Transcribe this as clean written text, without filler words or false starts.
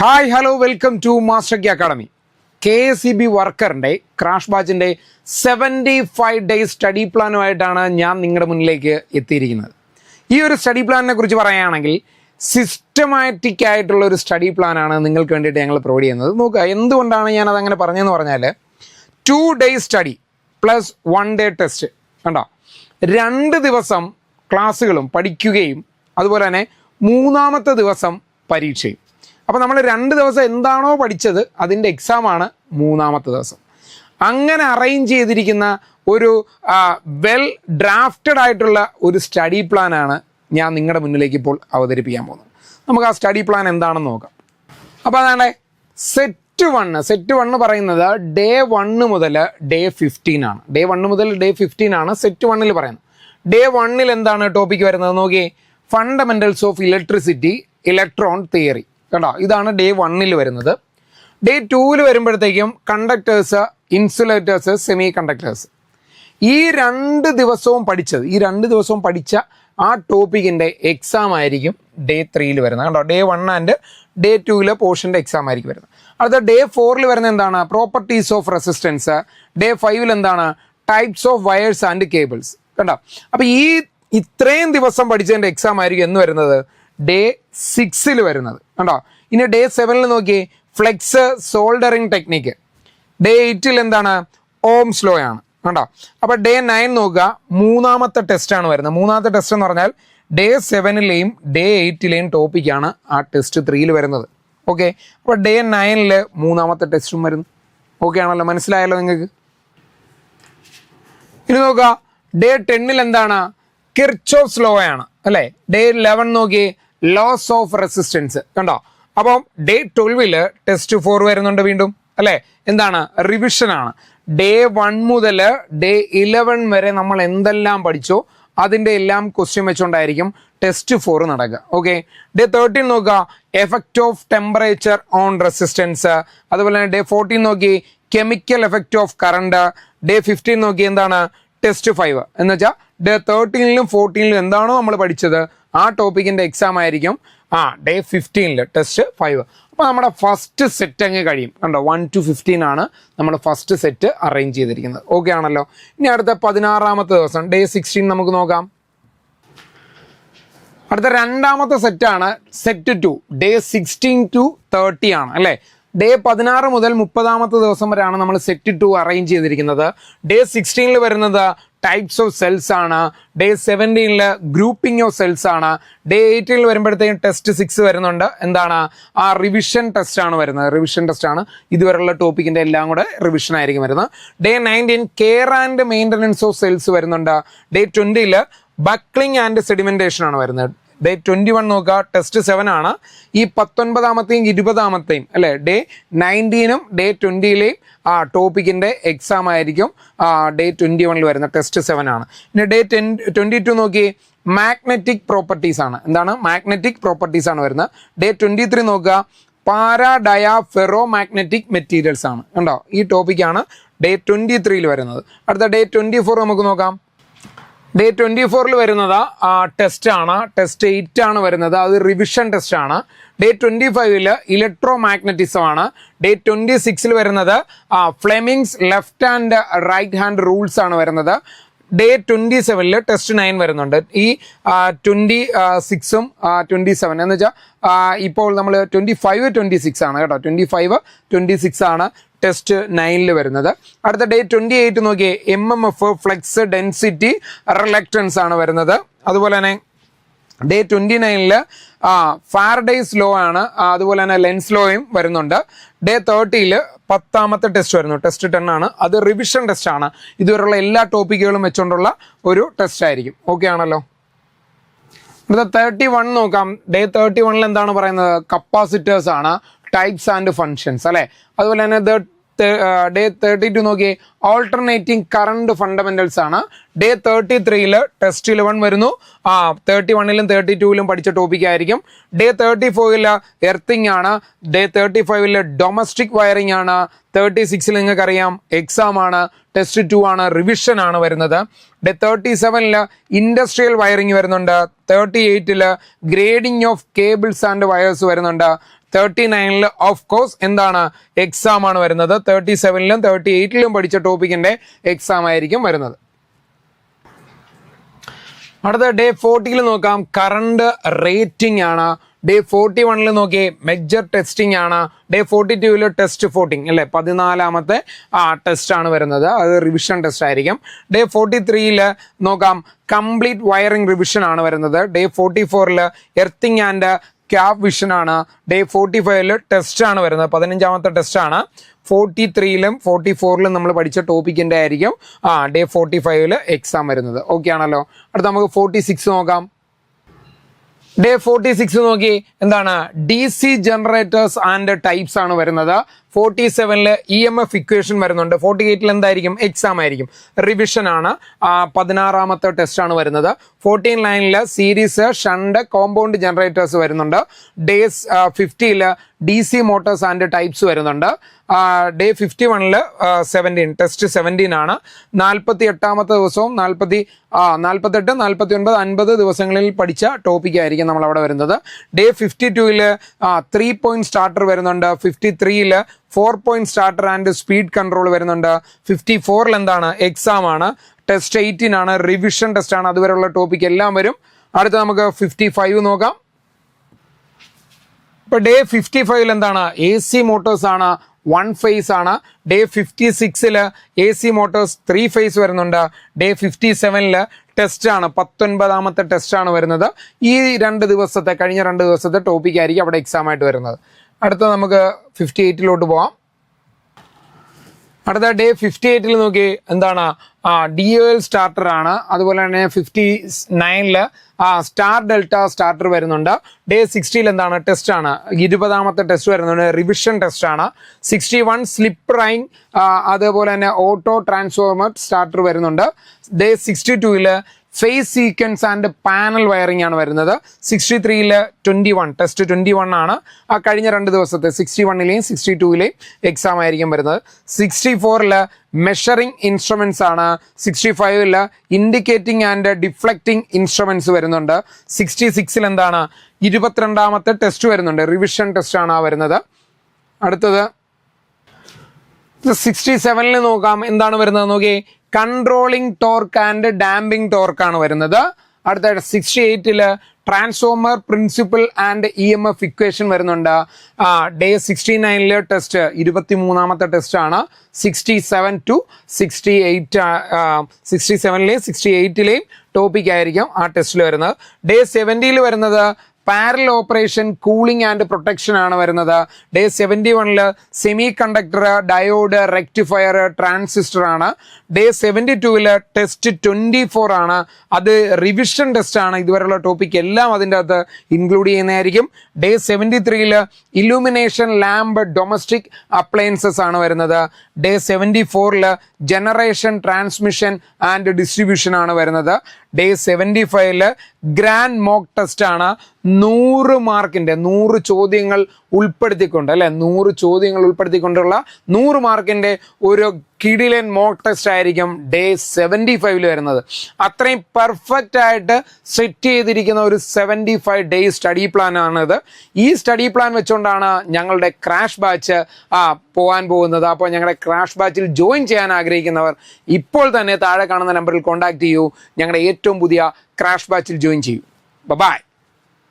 Hi hello welcome to master key academy. KSEB വർക്കറിൻ്റെ crash ബാച്ചിൻ്റെ 75 days study പ്ലാനുമായിട്ടാണ് ഞാൻ നിങ്ങളുടെ മുന്നിലേക്ക് എത്തിയിരിക്കുന്നത്. ഈ ഒരു സ്റ്റഡി പ്ലാനിനെ കുറിച്ച് പറയുകയാണെങ്കിൽ സിസ്റ്റമാറ്റിക് ആയിട്ടുള്ള ഒരു സ്റ്റഡി പ്ലാനാണ് നിങ്ങൾക്ക് വേണ്ടിയിട്ട് ഞങ്ങൾ പ്രൊവൈഡ് ചെയ്യുന്നത്. നോക്കുക, എന്തുകൊണ്ടാണ് ഞാൻ അതങ്ങനെ പറഞ്ഞതെന്ന് പറഞ്ഞാൽ 2 days study plus 1 day test കണ്ടോ, 2 ദിവസം ക്ലാസ്സുകളും പഠിക്കുകയും അതുപോലെ തന്നെ 3-ാമത്തെ ദിവസം പരീക്ഷയും. അപ്പോൾ നമ്മൾ 2 ദിവസം എന്താണോ പഠിച്ചത് അതിൻ്റെ എക്സാമാണ് 3-ാമത്തെ ദിവസം. അങ്ങനെ അറേഞ്ച് ചെയ്തിരിക്കുന്ന ഒരു വെൽ ഡ്രാഫ്റ്റഡ് ആയിട്ടുള്ള ഒരു സ്റ്റഡി പ്ലാനാണ് ഞാൻ നിങ്ങളുടെ മുന്നിലേക്ക് ഇപ്പോൾ അവതരിപ്പിക്കാൻ പോകുന്നത്. നമുക്ക് ആ സ്റ്റഡി പ്ലാൻ എന്താണെന്ന് നോക്കാം. അപ്പോൾ അതാണ് സെറ്റ് 1 പറയുന്നത് ഡേ 1 മുതൽ ഡേ 15 ആണ്. ഡേ 1 മുതൽ ഡേ 15 ആണ് സെറ്റ് 1 പറയുന്നത്. ഡേ 1 എന്താണ് ടോപ്പിക്ക് വരുന്നത് നോക്കിയേ, fundamentals of electricity electron theory കേട്ടോ. ഇതാണ് ഡേ 1 വരുന്നത്. ഡേ 2 വരുമ്പോഴത്തേക്കും കണ്ടക്ടേഴ്സ്, ഇൻസുലേറ്റേഴ്സ്, സെമി കണ്ടക്ടേഴ്സ്. ഈ 2 ദിവസവും പഠിച്ച ആ ടോപ്പിക്കിൻ്റെ എക്സാം ആയിരിക്കും ഡേ 3 വരുന്നത് കേട്ടോ. ഡേ 1 ആൻഡ് ഡേ 2 പോർഷൻ്റെ എക്സാം ആയിരിക്കും വരുന്നത്. അടുത്ത ഡേ 4 വരുന്നത് എന്താണ്, പ്രോപ്പർട്ടീസ് ഓഫ് റെസിസ്റ്റൻസ്. ഡേ 5 എന്താണ്, types of wires and cables കേട്ടോ. അപ്പോൾ ഇത്രയും ദിവസം പഠിച്ചതിൻ്റെ എക്സാം ആയിരിക്കും എന്ന് വരുന്നത് ഡേ 6 വരുന്നത് കണ്ടോ. ഇനി ഡേ 7 നോക്കിയേ, ഫ്ലെക്സ് സോൾഡറിങ് ടെക്നിക്ക്. ഡേ 8 എന്താണ്, ഓംസ് ലോ ആണ് കണ്ടോ. അപ്പോൾ ഡേ 9 നോക്കുക, 3-ാമത്തെ ടെസ്റ്റാണ് വരുന്നത്. 3-ാമത്തെ ടെസ്റ്റ് എന്ന് പറഞ്ഞാൽ ഡേ 7 ഡേ 8 ടോപ്പിക്കാണ് ആ ടെസ്റ്റ് 3 വരുന്നത്. ഓക്കെ, അപ്പോൾ ഡേ 9 3-ാമത്തെ ടെസ്റ്റും വരുന്നു. ഓക്കെ ആണല്ലോ, മനസ്സിലായല്ലോ നിങ്ങൾക്ക്. ഇനി നോക്കുക, ഡേ 10 എന്താണ്, കിർച്ചോഫ്സ് ലോ ആണ് അല്ലേ. ഡേ 11 നോക്കി, ലോസ് ഓഫ് റെസിസ്റ്റൻസ് കണ്ടോ. അപ്പം ഡേ 12 ടെസ്റ്റ് 4 വരുന്നുണ്ട് വീണ്ടും അല്ലേ. എന്താണ്, റിവിഷൻ ആണ്. ഡേ 1 മുതൽ ഡേ 11 വരെ നമ്മൾ എന്തെല്ലാം പഠിച്ചോ അതിൻ്റെ എല്ലാം ക്വസ്റ്റ്യൻ വെച്ചുകൊണ്ടായിരിക്കും ടെസ്റ്റ് 4 നടക്കുക. ഓക്കെ, ഡേ 13 നോക്കുക, effect of temperature on resistance. അതുപോലെ തന്നെ ഡേ 14 നോക്കി, chemical effect of current. Day 15 നോക്കി, എന്താണ്, ടെസ്റ്റ് 5 എന്ന് വെച്ചാൽ ഡേ 13 14 എന്താണോ നമ്മൾ പഠിച്ചത് ആ ടോപ്പിക്കിൻ്റെ എക്സാം ആയിരിക്കും ഡേ 15 ടെസ്റ്റ് 5. അപ്പോൾ നമ്മുടെ ഫസ്റ്റ് സെറ്റ് അങ്ങ് കഴിയും കണ്ടോ. 1 to 15 ആണ് നമ്മൾ ഫസ്റ്റ് സെറ്റ് അറേഞ്ച് ചെയ്തിരിക്കുന്നത്. ഓക്കെ ആണല്ലോ. ഇനി അടുത്ത 16-ാമത്തെ ദിവസം ഡേ 16 നമുക്ക് നോക്കാം. അടുത്ത 2-ാമത്തെ സെറ്റാണ് സെറ്റ് 2. ഡേ 16 to 30 ആണ് അല്ലേ. ഡേ 16 മുതൽ 30-ാമത്തെ ദിവസം വരെയാണ് നമ്മൾ സെറ്റ് 2 അറേഞ്ച് ചെയ്തിരിക്കുന്നത്. ഡേ 16 വരുന്നത് ടൈപ്സ് ഓഫ് സെൽസ് ആണ്. ഡേ 17 ഗ്രൂപ്പിംഗ് ഓഫ് സെൽസ് ആണ്. ഡേ 18 വരുമ്പോഴത്തേക്കും ടെസ്റ്റ് 6 വരുന്നുണ്ട്. എന്താണ്, ആ റിവിഷൻ ടെസ്റ്റ് ആണ് വരുന്നത്. റിവിഷൻ ടെസ്റ്റ് ആണ്, ഇതുവരെയുള്ള ടോപ്പിക്കിൻ്റെ എല്ലാം കൂടെ റിവിഷൻ ആയിരിക്കും വരുന്നത്. Day 19 care and maintenance of cells വരുന്നുണ്ട്. ഡേ 20 ബക്ലിംഗ് ആൻഡ് സെഡിമെൻറ്റേഷൻ ആണ് വരുന്നത്. ഡേ 21 നോക്കുക, ടെസ്റ്റ് 7 ആണ്. ഈ 19-ാമത്തെയും 20-ാമത്തെയും അല്ലേ, ഡേ 19 ഡേ 20 ടോപ്പിക്കിൻ്റെ എക്സാം ആയിരിക്കും ഡേ 21 വരുന്ന ടെസ്റ്റ് 7 ആണ്. പിന്നെ ഡേ 22 നോക്കി, മാഗ്നറ്റിക് പ്രോപ്പർട്ടീസ് ആണ്. എന്താണ്, മാഗ്നറ്റിക് പ്രോപ്പർട്ടീസ് ആണ് വരുന്നത്. ഡേ 23 നോക്കുക, പാരാഡയാ ഫെറോ മാഗ്നറ്റിക് മെറ്റീരിയൽസ് ആണ് കണ്ടോ. ഈ ടോപ്പിക്കാണ് ഡേ 23 വരുന്നത്. അടുത്ത ഡേ 24 നമുക്ക് നോക്കാം. ഡേ 24 വരുന്നത് ടെസ്റ്റ് ആണ്. ടെസ്റ്റ് 8 ആണ് വരുന്നത്. അത് റിവിഷൻ ടെസ്റ്റ് ആണ്. ഡേ 25 ഇലക്ട്രോ മാഗ്നറ്റിസം ആണ്. ഡേ 26 വരുന്നത് Fleming's left and right hand rules ആണ് വരുന്നത്. ഡേ 27 ടെസ്റ്റ് 9 വരുന്നുണ്ട്. ഈ 26ഉം 27 എന്ന് വെച്ചാൽ ഇപ്പോൾ നമ്മൾ 25 26 ആണ് കേട്ടോ. 25 26 ആണ് ടെസ്റ്റ് 9 വരുന്നത്. അടുത്ത ഡേ 28 നോക്കിയേ, MMF ഫ്ലെക്സ് ഡെൻസിറ്റി റിലക്റ്റൻസ് ആണ് വരുന്നത്. അതുപോലെ തന്നെ ഡേ 29 ഫാരഡേസ് ലോ ആണ്. അതുപോലെ തന്നെ ലെൻസ് ലോയും വരുന്നുണ്ട്. ഡേ 30 10-ാമത്തെ ടെസ്റ്റ് വരുന്നു. ടെസ്റ്റ് 10 ആണ്. അത് റിവിഷൻ ടെസ്റ്റ് ആണ്. ഇതുവരെയുള്ള എല്ലാ ടോപ്പിക്കുകളും വെച്ചുകൊണ്ടുള്ള ഒരു ടെസ്റ്റ് ആയിരിക്കും. ഓക്കെ ആണല്ലോ. അടുത്ത 31 നോക്കാം. ഡേ 31 എന്താണ് പറയുന്നത്, കപ്പാസിറ്റേഴ്സ് ആണ്, ടൈപ്സ് ആൻഡ് ഫങ്ഷൻസ് അല്ലേ. അതുപോലെ തന്നെ ഡേ 32 നോക്കി, ഓൾട്ടർനേറ്റിംഗ് കറണ്ട് ഫണ്ടമെന്റൽസ് ആണ്. ഡേ 33 ടെസ്റ്റ് 11 വരുന്നു. 31 32 പഠിച്ച ടോപ്പിക് ആയിരിക്കും. ഡേ 34 എർത്തിങ് ആണ്. ഡേ 35 ഡൊമസ്റ്റിക് വയറിംഗ് ആണ്. 36 നിങ്ങൾക്ക് അറിയാം എക്സാം ആണ്. ടെസ്റ്റ് 2 ആണ്, റിവിഷൻ ആണ് വരുന്നത്. ഡേ 37 ഇൻഡസ്ട്രിയൽ വയറിംഗ് വരുന്നുണ്ട്. 38 grading of cables and wires വരുന്നുണ്ട്. 39 ഓഫ് കോഴ്സ് എന്താണ് എക്സാം ആണ് വരുന്നത്. 37 38 പഠിച്ച ടോപ്പിക്കിന്റെ എക്സാം ആയിരിക്കും വരുന്നത്. അടുത്ത ഡേ 40 നോക്കാം, കറണ്ട് റേറ്റിംഗ് ആണ്. ഡേ 41 നോക്കിയേ മെജർ ടെസ്റ്റിംഗ് ആണ്. ഡേ 42 ടെസ്റ്റ് 14 അല്ലെ, 14ാമത്തെ ടെസ്റ്റ് ആണ് വരുന്നത്. അത് റിവിഷൻ ടെസ്റ്റ് ആയിരിക്കും. ഡേ 43 നോക്കാം, കംപ്ലീറ്റ് വയറിംഗ് റിവിഷൻ ആണ് വരുന്നത്. Day 44 earthing and cap vision ആണ്. ഡേ 45 ടെസ്റ്റ് ആണ് വരുന്നത്, 15ാമത്തെ ടെസ്റ്റ് ആണ്. 43 44 നമ്മൾ പഠിച്ച ടോപ്പിക്കിന്റെ ആയിരിക്കും ഡേ 45 എക്സാം വരുന്നത്. ഓക്കെ ആണല്ലോ. അടുത്ത നമുക്ക് 46 നോക്കാം. ഡേ 46 നോക്കി എന്താണ് DC ജനറേറ്റേഴ്സ് ആൻഡ് ടൈപ്സ് ആണ് വരുന്നത്. 47 EMF ഇക്വേഷൻ വരുന്നുണ്ട്. 48 എന്തായിരിക്കും എക്സാം ആയിരിക്കും, റിവിഷൻ ആണ്. 16ാമത്തെ ടെസ്റ്റ് ആണ് വരുന്നത്. 49 സീരീസ് ഷണ്ട് കോമ്പൗണ്ട് ജനറേറ്റേഴ്സ് വരുന്നുണ്ട്. Day 50 DC Motors and types വരുന്നുണ്ട്. ഡേ 51 17 ടെസ്റ്റ് 17 ആണ്. 48ാമത്തെ ദിവസവും 48 49 50 ദിവസങ്ങളിൽ പഠിച്ച ടോപ്പിക് ആയിരിക്കും നമ്മൾ അവിടെ വരുന്നത്. ഡേ 52 3 പോയിന്റ് സ്റ്റാർട്ടർ വരുന്നുണ്ട്. 53 4 point starter and speed control വരുന്നുണ്ട്. 54 എന്താണ് എക്സാം ആണ്. ടെസ്റ്റ് 18 ആണ്, റിവിഷൻ ടെസ്റ്റ് ആണ്. അതുവരെയുള്ള ടോപ്പിക് എല്ലാം വരും. അടുത്ത നമുക്ക് 55 നോക്കാം. ഇപ്പൊ ഡേ 55 എന്താണ് AC മോട്ടോഴ്സ് ആണ്, 1 ഫേസ് ആണ്. ഡേ 56 AC മോട്ടോഴ്സ് 3 ഫേസ് വരുന്നുണ്ട്. ഡേ 57 ടെസ്റ്റ് ആണ്, 19ാമത്തെ ടെസ്റ്റ് ആണ് വരുന്നത്. ഈ കഴിഞ്ഞ 2 ദിവസത്തെ ടോപ്പിക് ആയിരിക്കും അവിടെ എക്സാം ആയിട്ട് വരുന്നത്. അടുത്ത നമുക്ക് 58 പോവാം. അടുത്ത ഡേ 58 നോക്കി എന്താണ് DOL സ്റ്റാർട്ടർ ആണ്. അതുപോലെ തന്നെ 59 സ്റ്റാർ ഡെൽറ്റ സ്റ്റാർട്ടർ വരുന്നുണ്ട്. ഡേ 60 എന്താണ് ടെസ്റ്റ് ആണ്, 20ാമത്തെ ടെസ്റ്റ് വരുന്നുണ്ട്, റിവിഷൻ ടെസ്റ്റ് ആണ്. 61 സ്ലിപ്പ് റൈങ് അതുപോലെ തന്നെ ഓട്ടോ ട്രാൻസ്ഫോർമർ സ്റ്റാർട്ടർ വരുന്നുണ്ട്. Day 62 phase sequence and panel wiring ആണ് വരുന്നത്. 63 21 ടെസ്റ്റ് 21 ആണ്. കഴിഞ്ഞ 2 ദിവസത്തെ 61 62 എക്സാം ആയിരിക്കും വരുന്നത്. 64 മെഷറിംഗ് ഇൻസ്ട്രുമെന്റ്സ് ആണ്. 65 ഇൻഡിക്കേറ്റിംഗ് ആൻഡ് ഡിഫ്ലക്റ്റിംഗ് ഇൻസ്ട്രുമെന്റ്സ് വരുന്നുണ്ട്. 66 എന്താണ് 22ാമത്തെ ടെസ്റ്റ് വരുന്നുണ്ട്, റിവിഷൻ ടെസ്റ്റ് ആണ് വരുന്നത്. അടുത്തത് 67 നോക്കാം, എന്താണ് വരുന്നത് നോക്കി controlling torque and damping torque ആണ് വരുന്നത്. അടുത്ത 68 transformer principle and EMF equation വരുന്നുണ്ട്. ഡേ 69 ടെസ്റ്റ് 23ാമത്തെ ടെസ്റ്റ് ആണ്. 67 to 68 67 68 ടോപ്പിക് ആയിരിക്കും ആ ടെസ്റ്റിൽ വരുന്നത്. ഡേ 70 വരുന്നത് parallel operation cooling and protection ആണ് വരുന്നത്. Day 71 semi conductor diode rectifier transistor ആണ്. ഡേ 72 ടെസ്റ്റ് 24 ആണ്, അത് റിവിഷൻ ടെസ്റ്റ് ആണ്. ഇതുവരെയുള്ള ടോപ്പിക് എല്ലാം അതിൻ്റെ അകത്ത് ഇൻക്ലൂഡ് ചെയ്യുന്നതായിരിക്കും. Day 73 illumination lamp domestic appliances ആണ് വരുന്നത്. Day 74 generation transmission and distribution ആണ് വരുന്നത്. ഡേ 75 ഗ്രാൻഡ് മോക്ക് ടെസ്റ്റ് ആണ്. 100 മാർക്കിന്റെ 100 ചോദ്യങ്ങൾ ഉൾപ്പെടുത്തിക്കൊണ്ട് 100 ചോദ്യങ്ങൾ ഉൾപ്പെടുത്തിക്കൊണ്ടുള്ള 100 മാർക്കിന്റെ ഒരു കിടിലൻ മോക്ക് ടെസ്റ്റ് ആയിരിക്കും ഡേ 75 വരുന്നത്. അത്രയും പെർഫെക്റ്റ് ആയിട്ട് സെറ്റ് ചെയ്തിരിക്കുന്ന ഒരു 75 ഡേ സ്റ്റഡി പ്ലാൻ ആണിത്. ഈ സ്റ്റഡി പ്ലാൻ വെച്ചുകൊണ്ടാണ് ഞങ്ങളുടെ ക്രാഷ് ബാച്ച് പോകാൻ പോകുന്നത്. അപ്പോൾ ഞങ്ങളുടെ ക്രാഷ് ബാച്ചിൽ ജോയിൻ ചെയ്യാൻ ആഗ്രഹിക്കുന്നവർ ഇപ്പോൾ തന്നെ താഴെ കാണുന്ന നമ്പറിൽ കോൺടാക്ട് ചെയ്യൂ. ഞങ്ങളുടെ ഏറ്റവും പുതിയ ക്രാഷ് ബാച്ചിൽ ജോയിൻ ചെയ്യൂ. ബൈ.